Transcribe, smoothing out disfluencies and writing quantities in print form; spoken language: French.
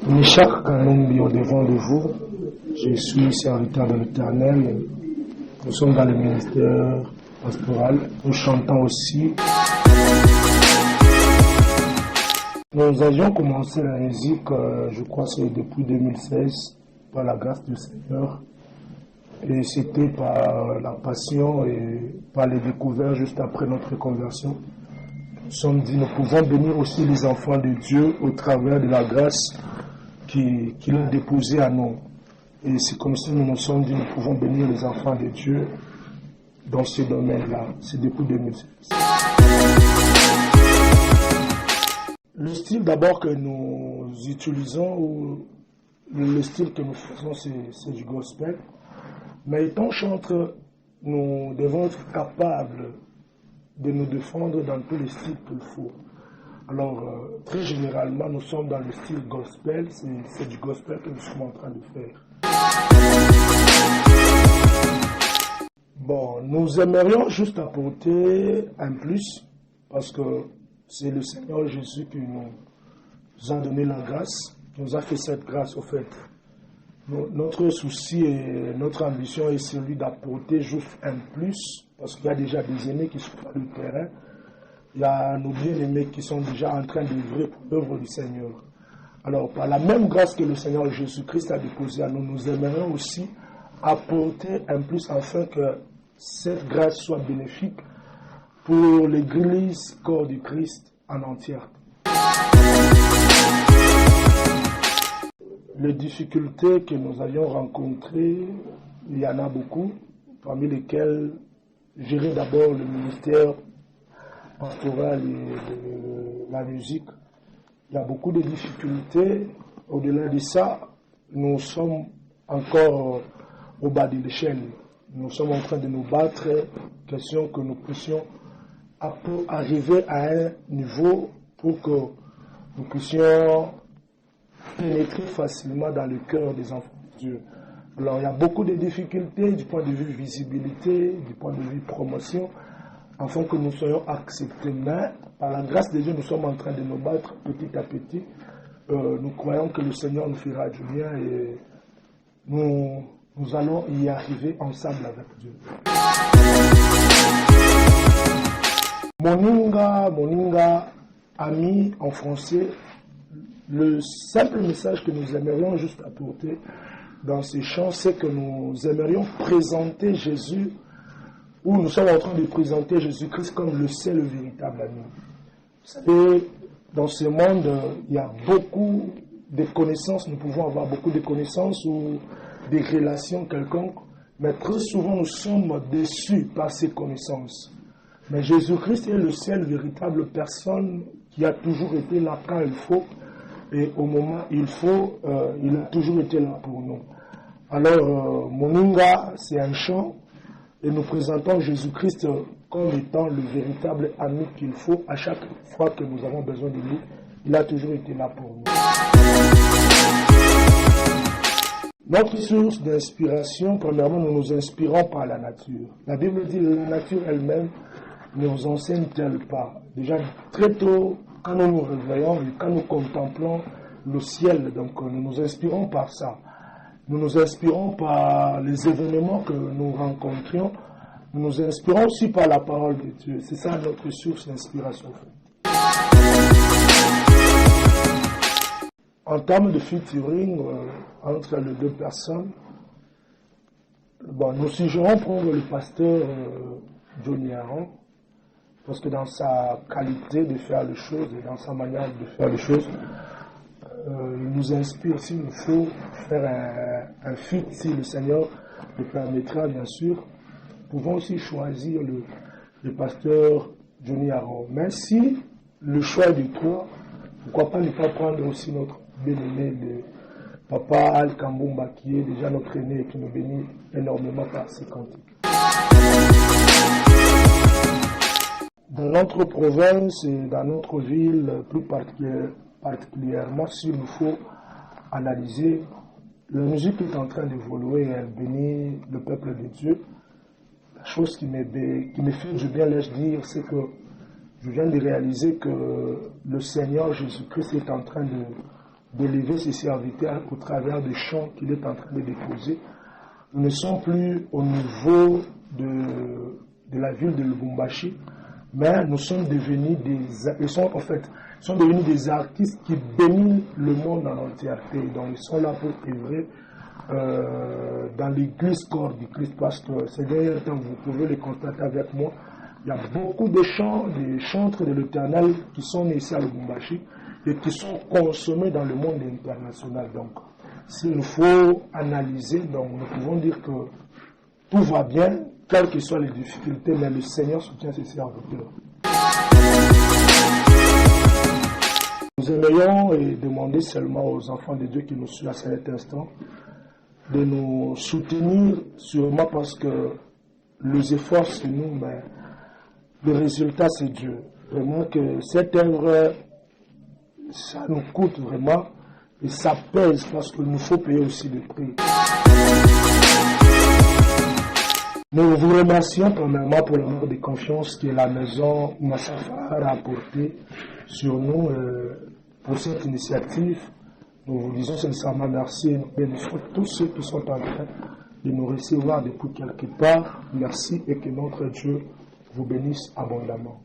Michak Kanumbi au devant de vous, je suis serviteur de l'Éternel. Nous sommes dans le ministère pastoral. Nous chantons aussi. Nous avions commencé la musique, je crois que c'est depuis 2016, par la grâce du Seigneur. Et c'était par la passion et par les découvertes juste après notre conversion. Nous sommes dit, nous pouvons bénir aussi les enfants de Dieu au travers de la grâce qu'il a déposée à nous. Et c'est comme ça que nous nous sommes dit, nous pouvons bénir les enfants de Dieu dans ce domaine-là. C'est depuis 2016. Le style d'abord que nous utilisons, ou le style que nous faisons, c'est du gospel. Mais étant chanteur, nous devons être capables de nous défendre dans tous les styles qu'il faut. Alors, très généralement, nous sommes dans le style gospel, c'est du gospel que nous sommes en train de faire. Bon, nous aimerions juste apporter un plus, parce que c'est le Seigneur Jésus qui nous a donné la grâce, qui nous a fait cette grâce au fait. Notre souci et notre ambition est celui d'apporter juste un plus, parce qu'il y a déjà des aînés qui sont sur le terrain. Il y a nos bien-aimés qui sont déjà en train d'œuvrer pour l'œuvre du Seigneur. Alors, par la même grâce que le Seigneur Jésus-Christ a déposée à nous, nous aimerions aussi apporter un plus afin que cette grâce soit bénéfique pour l'Église corps du Christ en entière. Les difficultés que nous avions rencontrées, il y en a beaucoup, parmi lesquelles gérer d'abord le ministère pastoral et la musique. Il y a beaucoup de difficultés. Au-delà de ça, nous sommes encore au bas de l'échelle. Nous sommes en train de nous battre, question que nous puissions arriver à un niveau pour que nous puissions pénétrer facilement dans le cœur des enfants de Dieu. Alors il y a beaucoup de difficultés du point de vue visibilité, du point de vue promotion, afin que nous soyons acceptés. Mais par la grâce de Dieu, nous sommes en train de nous battre petit à petit. Nous croyons que le Seigneur nous fera du bien et nous allons y arriver ensemble avec Dieu. Moninga, ami en français, le simple message que nous aimerions juste apporter dans ces chants, c'est que nous aimerions présenter Jésus, ou nous sommes en train de présenter Jésus-Christ comme le seul véritable ami. Vous savez, dans ce monde, il y a beaucoup de connaissances, nous pouvons avoir beaucoup de connaissances ou des relations quelconques, mais très souvent nous sommes déçus par ces connaissances. Mais Jésus-Christ est le seul véritable personne qui a toujours été là quand il faut, et au moment où il faut, il a toujours été là pour nous. Alors, Moninga, c'est un chant, et nous présentons Jésus-Christ comme étant le véritable ami qu'il faut à chaque fois que nous avons besoin de lui. Il a toujours été là pour nous. Notre source d'inspiration, premièrement, nous nous inspirons par la nature. La Bible dit que la nature elle-même ne nous enseigne-t-elle pas. Déjà très tôt, quand nous nous réveillons et quand nous contemplons le ciel, donc nous nous inspirons par ça. Nous nous inspirons par les événements que nous rencontrions. Nous nous inspirons aussi par la parole de Dieu. C'est ça notre source d'inspiration. En termes de featuring entre les deux personnes, nous suggérons prendre le pasteur Johnny Aaron, parce que dans sa qualité de faire les choses et dans sa manière de faire les choses, il nous inspire. S'il nous faut faire un feat, si le Seigneur le permettra, bien sûr, nous pouvons aussi choisir le pasteur Johnny Aaron. Mais si le choix est du toi, pourquoi pas ne pas prendre aussi notre bien-aimé, le papa Al Kambumba, qui est déjà notre aîné et qui nous bénit énormément par ses cantiques. Dans notre province et dans notre ville, plus particulièrement, s'il nous faut analyser, la musique est en train d'évoluer et elle bénit le peuple de Dieu. La chose qui me fait du bien, laisse dire, c'est que je viens de réaliser que le Seigneur Jésus-Christ est en train d'élever ses serviteurs au travers des chants qu'il est en train de déposer. Nous ne sommes plus au niveau de la ville de Lubumbashi, mais nous sommes devenus des artistes qui dominent le monde en entièreté. Donc ils sont là pour œuvrer dans l'église corps du Christ, parce que ces derniers temps, vous pouvez le constater avec moi, il y a beaucoup de chants, des chantres de l'Éternel qui sont nés ici à Lubumbashi et qui sont consommés dans le monde international. Donc, s'il faut analyser, donc nous pouvons dire que tout va bien, quelles que soient les difficultés, mais le Seigneur soutient ses serviteurs. Nous aimerions demander seulement aux enfants de Dieu qui nous suivent à cet instant de nous soutenir, sûrement parce que les efforts c'est nous, mais le résultat c'est Dieu. Vraiment que cette œuvre, ça nous coûte vraiment et ça pèse parce qu'il nous faut payer aussi le prix. Nous vous remercions premièrement pour l'amour de confiance que la maison Massafar a apporté sur nous pour cette initiative. Nous vous disons sincèrement merci et nous bénissons tous ceux qui sont en train de nous recevoir depuis quelque part. Merci et que notre Dieu vous bénisse abondamment.